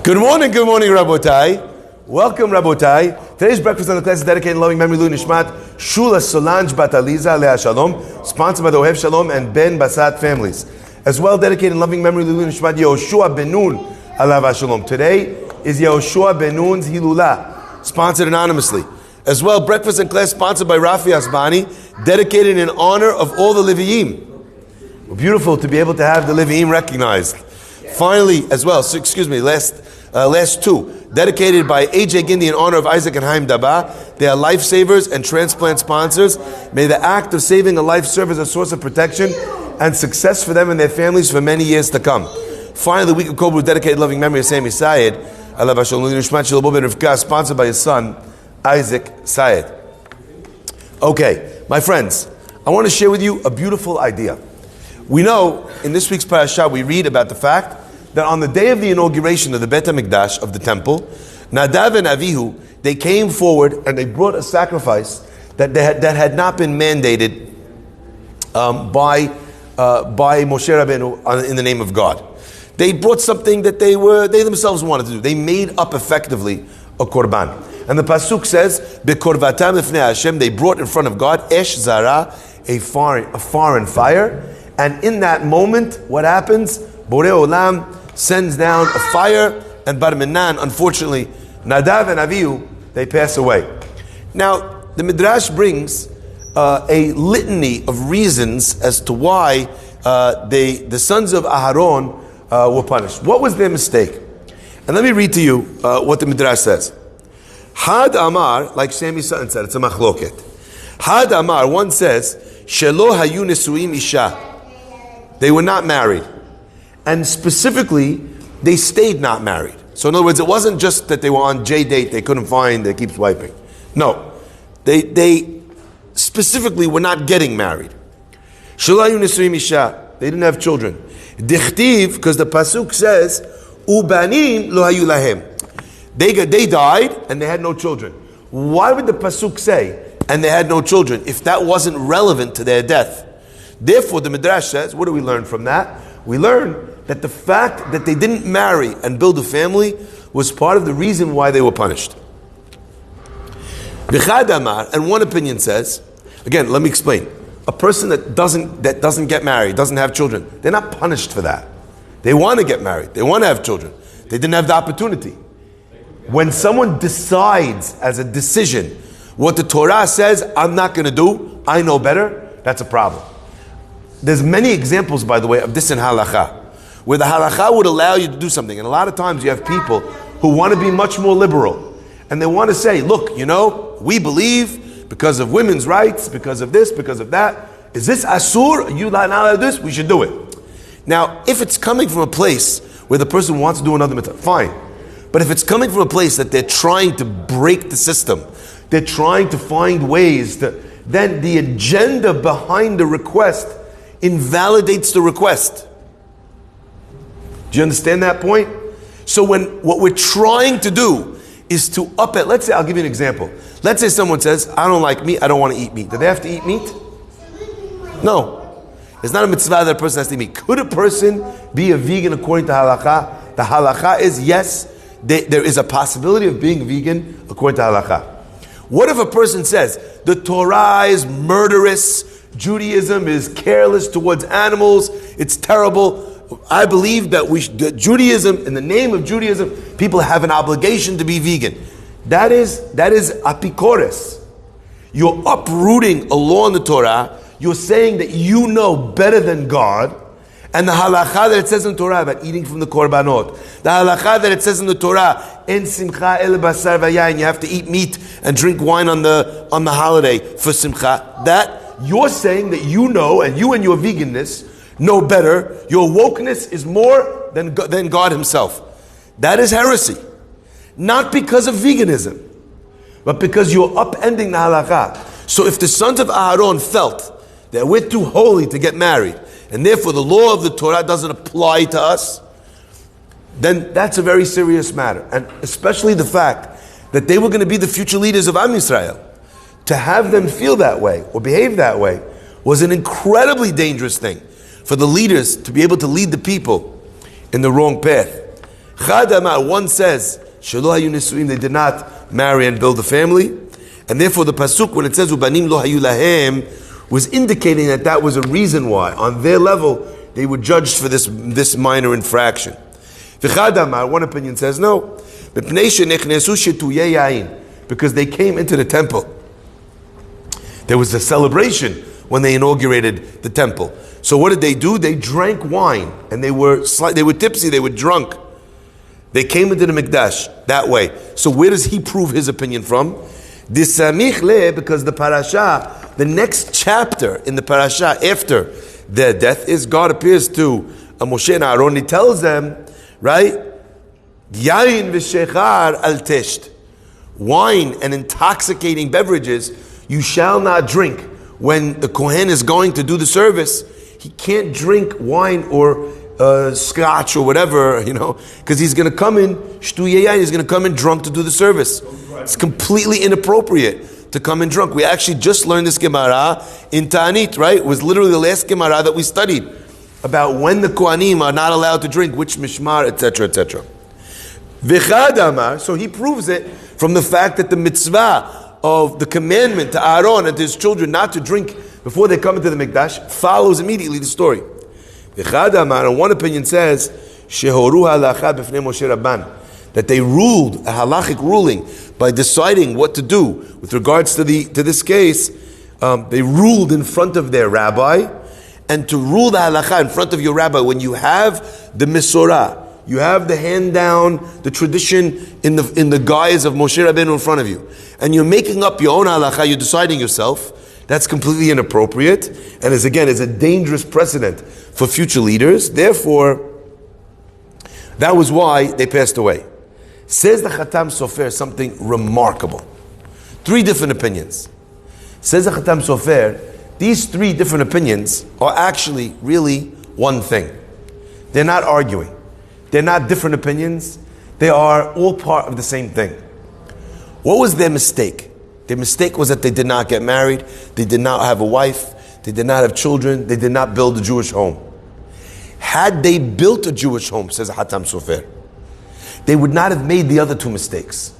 Good morning, Rabotai. Welcome, Rabotai. Today's breakfast on the class is dedicated in loving memory, Lu Nishmat, Shula Solange Bat Aliza Alea Shalom, sponsored by the Ohev Shalom and Ben Basat families. As well, dedicated in loving memory, Lu Nishmat, Yehoshua Ben Nun Alav Shalom. Today is Yehoshua Ben Nun's Hilula, sponsored anonymously. As well, breakfast and class sponsored by Rafi Asbani, dedicated in honor of all the Leviim. Beautiful to be able to have the Leviim recognized. Finally, as well, last two, dedicated by AJ Gindi in honor of Isaac and Haim Daba. They are lifesavers and transplant sponsors. May the act of saving a life serve as a source of protection and success for them and their families for many years to come. Finally, the week of Kobu, dedicated loving memory of Sami Sayed, sponsored by his son, Isaac Sayed. Okay, my friends, I want to share with you a beautiful idea. We know in this week's parasha we read about the fact that on the day of the inauguration of the Bet HaMikdash, of the temple, Nadav and Avihu, they came forward and they brought a sacrifice that had not been mandated by Moshe Rabbeinu in the name of God. They brought something that they themselves wanted to do. They made up effectively a korban. And the pasuk says, "Bekorvatam lifnei Hashem," they brought in front of God esh zara, a foreign fire. And in that moment, what happens? Borei Olam sends down a fire, and Bar Minan, unfortunately, Nadav and Avihu, they pass away. Now, the Midrash brings a litany of reasons as to why the sons of Aharon were punished. What was their mistake? And let me read to you what the Midrash says. Had Amar, like Shami Sutton said, it's a machloket. Had Amar, one says, Shelo hayu nesuim isha. They were not married. And specifically, they stayed not married. So in other words, it wasn't just that they were on J date, they couldn't find, they keep swiping. No. They specifically were not getting married. Shelo hayu nesuim isha. They didn't have children. Dichtiv, because the pasuk says, Ubanim lo hayu lahem. They died and they had no children. Why would the pasuk say, and they had no children, if that wasn't relevant to their death? Therefore, the Midrash says, what do we learn from that? We learn that the fact that they didn't marry and build a family was part of the reason why they were punished. And one opinion says, again, let me explain. A person that doesn't get married, doesn't have children, they're not punished for that. They want to get married. They want to have children. They didn't have the opportunity. When someone decides as a decision what the Torah says, I'm not going to do, I know better, that's a problem. There's many examples, by the way, of this in halakha, where the halakha would allow you to do something. And a lot of times you have people who want to be much more liberal. And they want to say, look, we believe because of women's rights, because of this, because of that. Is this asur? You not allowed this? We should do it. Now, if it's coming from a place where the person wants to do another mitzvah, fine. But if it's coming from a place that they're trying to break the system, they're trying to find ways to, then the agenda behind the request invalidates the request. Do you understand that point? So what we're trying to do is to up it. Let's say, I'll give you an example. Let's say someone says, I don't like meat, I don't want to eat meat. Do they have to eat meat? No. It's not a mitzvah that a person has to eat meat. Could a person be a vegan according to halakha? The halakha is yes, there is a possibility of being vegan according to halakha. What if a person says, the Torah is murderous, Judaism is careless towards animals, it's terrible. I believe that Judaism, in the name of Judaism, people have an obligation to be vegan. That is apikores. You're uprooting a law in the Torah. You're saying that you know better than God. And the halakha that it says in the Torah about eating from the korbanot, the halakha that it says in the Torah, en simcha el basar vayayin, you have to eat meat and drink wine on the holiday for simcha. That you're saying that you know, and you and your veganness know better. Your wokeness is more than God Himself. That is heresy. Not because of veganism, but because you're upending the halakha. So if the sons of Aharon felt that we're too holy to get married, and therefore the law of the Torah doesn't apply to us, then that's a very serious matter. And especially the fact that they were going to be the future leaders of Am Yisrael. To have them feel that way or behave that way was an incredibly dangerous thing for the leaders to be able to lead the people in the wrong path. Chad Amar, one says, Shelo hayu nesuim, they did not marry and build a family. And therefore the pasuk, when it says, Ubanim lo hayu lahem, was indicating that that was a reason why, on their level, they were judged for this minor infraction. V'chad Amar, one opinion says, no. Because they came into the temple. There was a celebration when they inaugurated the temple. So what did they do? They drank wine, and they were tipsy, they were drunk. They came into the Mikdash that way. So where does he prove his opinion from? Because the parasha, the next chapter in the parasha after their death is God appears to Moshe and Aaron. He tells them, right? Yain v'shechar al tesht. Wine and intoxicating beverages you shall not drink. When the Kohen is going to do the service, he can't drink wine or scotch or whatever, because he's going to come in, shtu yayin, he's going to come in drunk to do the service. It's completely inappropriate to come in drunk. We actually just learned this Gemara in Ta'anit, right? It was literally the last Gemara that we studied about when the Kohanim are not allowed to drink, which mishmar, etc., etc. V'chad Amar, so he proves it from the fact that the mitzvah of the commandment to Aaron and to his children not to drink before they come into the Mikdash follows immediately the story. V'chad Amar, and one opinion says, Shehoru halacha b'fnei Moshe Rabban, that they ruled a halachic ruling by deciding what to do with regards to this case. They ruled in front of their rabbi, and to rule the halacha in front of your rabbi when you have the Mesorah, you have the hand down, the tradition in the guise of Moshe Rabbeinu in front of you, and you're making up your own halacha, you're deciding yourself. That's completely inappropriate, and is a dangerous precedent for future leaders. Therefore, that was why they passed away. Says the Khatam Sofer something remarkable. 3 different opinions. Says the Khatam Sofer, these 3 different opinions are actually really one thing. They're not arguing. They're not different opinions. They are all part of the same thing. What was their mistake? Their mistake was that they did not get married. They did not have a wife. They did not have children. They did not build a Jewish home. Had they built a Jewish home, says Hatam Sofer, they would not have made the other 2 mistakes.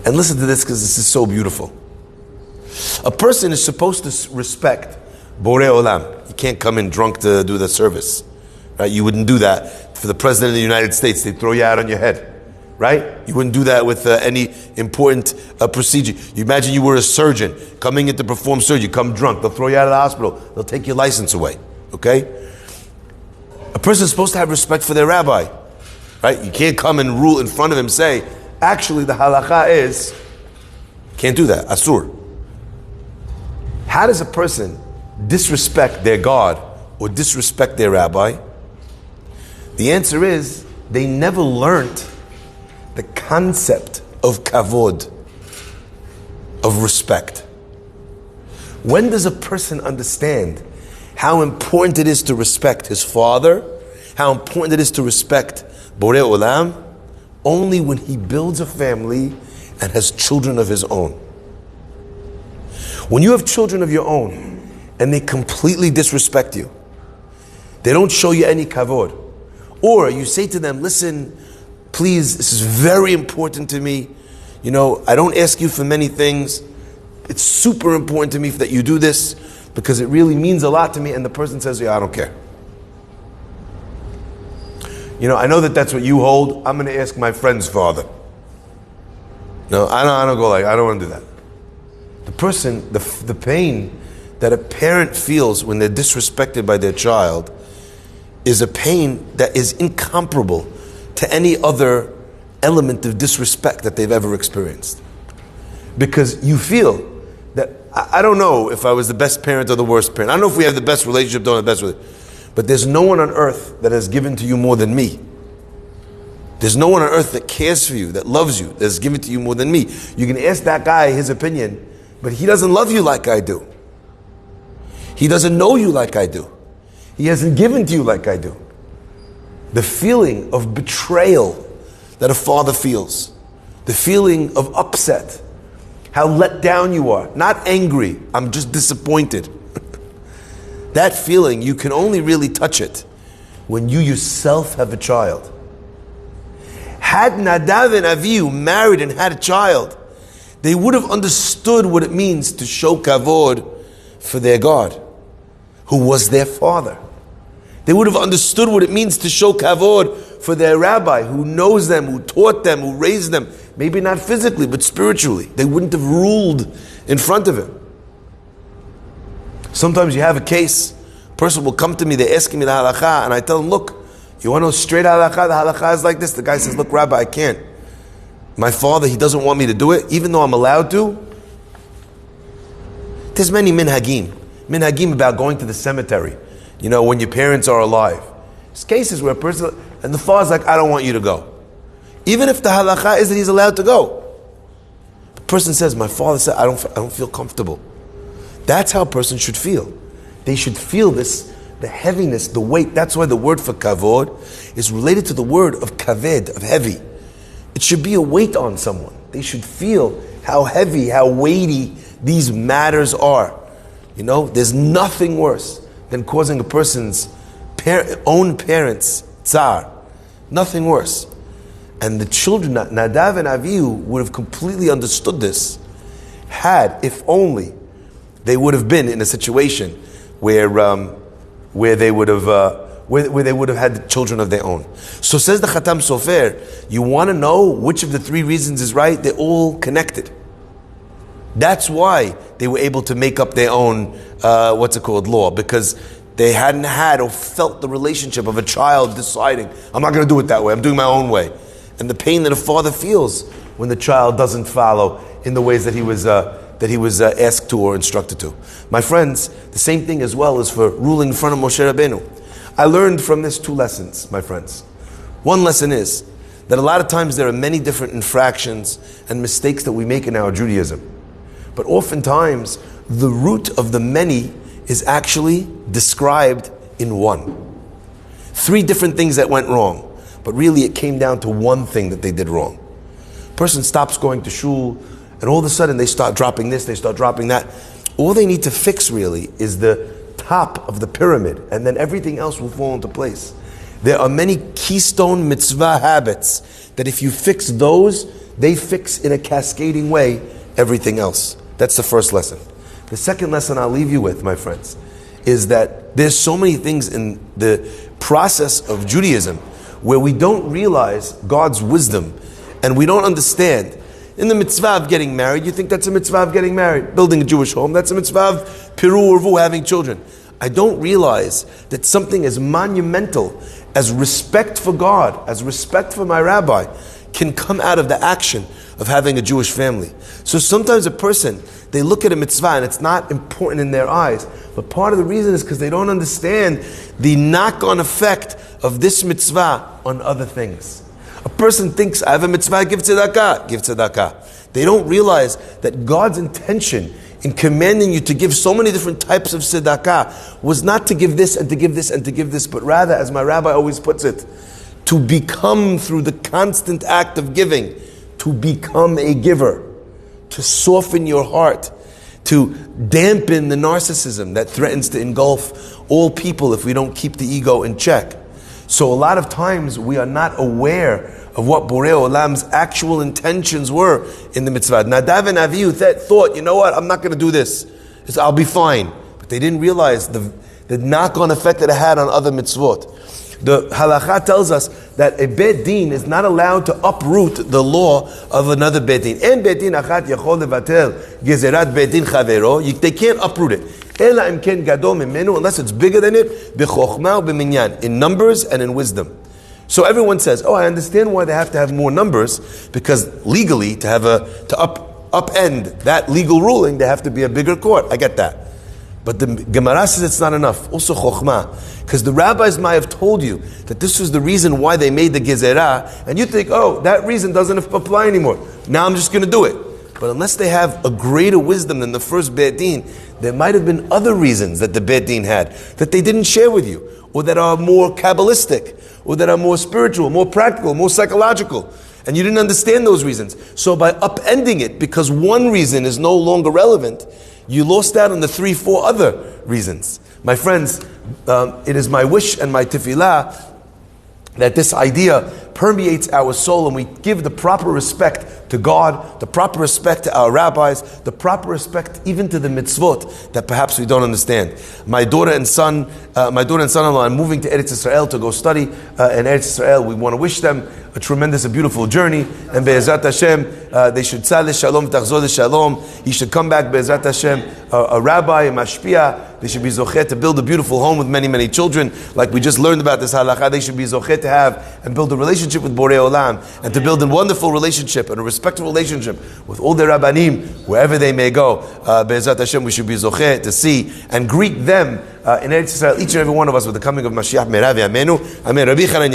And listen to this, because this is so beautiful. A person is supposed to respect Borei Olam. You can't come in drunk to do the service. Right? You wouldn't do that for the President of the United States. They'd throw you out on your head. Right? You wouldn't do that with any important procedure. You imagine you were a surgeon coming in to perform surgery. You come drunk. They'll throw you out of the hospital. They'll take your license away. Okay? A person is supposed to have respect for their rabbi. Right? You can't come and rule in front of him, say, actually the halacha is, can't do that. Asur. How does a person disrespect their God or disrespect their rabbi? The answer is, they never learned the concept of kavod, of respect. When does a person understand how important it is to respect his father, how important it is to respect Borei Olam? Only when he builds a family and has children of his own. When you have children of your own and they completely disrespect you, they don't show you any kavod, or you say to them, listen, please, this is very important to me. I don't ask you for many things. It's super important to me that you do this because it really means a lot to me. And the person says, yeah, I don't care. I know that that's what you hold. I'm going to ask my friend's father. No, I don't go I don't want to do that. The person, the pain that a parent feels when they're disrespected by their child is a pain that is incomparable to any other element of disrespect that they've ever experienced. Because you feel that, I don't know if I was the best parent or the worst parent. I don't know if we have the best relationship, don't have the best relationship. But there's no one on earth that has given to you more than me. There's no one on earth that cares for you, that loves you, that has given to you more than me. You can ask that guy his opinion, but he doesn't love you like I do. He doesn't know you like I do. He hasn't given to you like I do. The feeling of betrayal that a father feels, the feeling of upset, how let down you are, not angry, I'm just disappointed. That feeling, you can only really touch it when you yourself have a child. Had Nadav and Avihu married and had a child, they would have understood what it means to show kavod for their God, who was their father. They would have understood what it means to show kavod for their rabbi, who knows them, who taught them, who raised them, maybe not physically, but spiritually. They wouldn't have ruled in front of him. Sometimes you have a case, a person will come to me, they're asking me the halakha, and I tell them, look, you want to know straight halakha? The halakha is like this. The guy says, look, Rabbi, I can't. My father, he doesn't want me to do it, even though I'm allowed to. There's many minhagim about going to the cemetery, when your parents are alive. There's cases where a person, and the father's like, I don't want you to go. Even if the halakha is that he's allowed to go. The person says, my father said, I don't feel comfortable. That's how a person should feel. They should feel this, the heaviness, the weight. That's why the word for kavod is related to the word of kaved, of heavy. It should be a weight on someone. They should feel how heavy, how weighty these matters are. There's nothing worse than causing a person's own parents tsar. Nothing worse. And the children, Nadav and Avihu, would have completely understood this had, if only, they would have been in a situation where they would have had children of their own. So says the Khatam Sofer, you want to know which of the three reasons is right? They're all connected. That's why they were able to make up their own, law, because they hadn't had or felt the relationship of a child deciding, I'm not going to do it that way, I'm doing my own way. And the pain that a father feels when the child doesn't follow in the ways that he was asked to or instructed to. My friends, the same thing as well as for ruling in front of Moshe Rabbeinu. I learned from this two lessons, my friends. One lesson is that a lot of times there are many different infractions and mistakes that we make in our Judaism. But oftentimes, the root of the many is actually described in one. 3 different things that went wrong, but really it came down to one thing that they did wrong. Person stops going to shul, and all of a sudden they start dropping this, they start dropping that. All they need to fix really is the top of the pyramid, and then everything else will fall into place. There are many keystone mitzvah habits that if you fix those, they fix in a cascading way everything else. That's the first lesson. The second lesson I'll leave you with, my friends, is that there's so many things in the process of Judaism where we don't realize God's wisdom and we don't understand. In the mitzvah of getting married, you think that's a mitzvah of getting married. Building a Jewish home, that's a mitzvah of piru urvu, having children. I don't realize that something as monumental as respect for God, as respect for my rabbi, can come out of the action of having a Jewish family. So sometimes a person, they look at a mitzvah and it's not important in their eyes. But part of the reason is because they don't understand the knock-on effect of this mitzvah on other things. A person thinks, I have a mitzvah, give tzedakah, give tzedakah. They don't realize that God's intention in commanding you to give so many different types of tzedakah was not to give this and to give this and to give this, but rather, as my rabbi always puts it, to become, through the constant act of giving, to become a giver, to soften your heart, to dampen the narcissism that threatens to engulf all people if we don't keep the ego in check. So a lot of times we are not aware of what Borei Olam's actual intentions were in the mitzvah. Nadav and Avihu thought, you know what, I'm not going to do this. I'll be fine. But they didn't realize the knock-on effect that it had on other mitzvot. The halakha tells us that a bet din is not allowed to uproot the law of another bet din. En bet din achat yachol levatel gezerat bet din chavero. They can't uproot it. Ela im ken gadol mimenu, unless it's bigger than it, b'chochma u'b'minyan, in numbers and in wisdom. So everyone says, oh, I understand why they have to have more numbers, because legally, to upend that legal ruling, they have to be a bigger court. I get that. But the Gemara says it's not enough. Also chokhmah. Because the rabbis might have told you that this was the reason why they made the gezerah, and you think, oh, that reason doesn't apply anymore. Now I'm just going to do it. But unless they have a greater wisdom than the first Beit Din, there might have been other reasons that the Beit Din had that they didn't share with you, or that are more Kabbalistic, or that are more spiritual, more practical, more psychological. And you didn't understand those reasons. So by upending it, because one reason is no longer relevant, you lost out on the 3-4 other reasons. My friends, it is my wish and my tefillah that this idea permeates our soul, and we give the proper respect to God, the proper respect to our rabbis, the proper respect even to the mitzvot that perhaps we don't understand. My daughter and son-in-law are moving to Eretz Israel to go study in Eretz Israel. We want to wish them a tremendous, a beautiful journey, and Be'ezrat Hashem, they should tzah l'shalom, tachzor l'shalom. He should come back, Be'ezrat Hashem, a rabbi, a mashpia. They should be zochet to build a beautiful home with many, many children, like we just learned about this halakha. They should be zochet to have and build a relationship with Borei Olam, and to build a wonderful relationship and a respectful relationship with all their rabbanim, wherever they may go. Be'ezrat Hashem, we should be zochet to see and greet them in Eretz Yisrael, each and every one of us, with the coming of Mashiach Meravi Amenu. Amen. Rabbi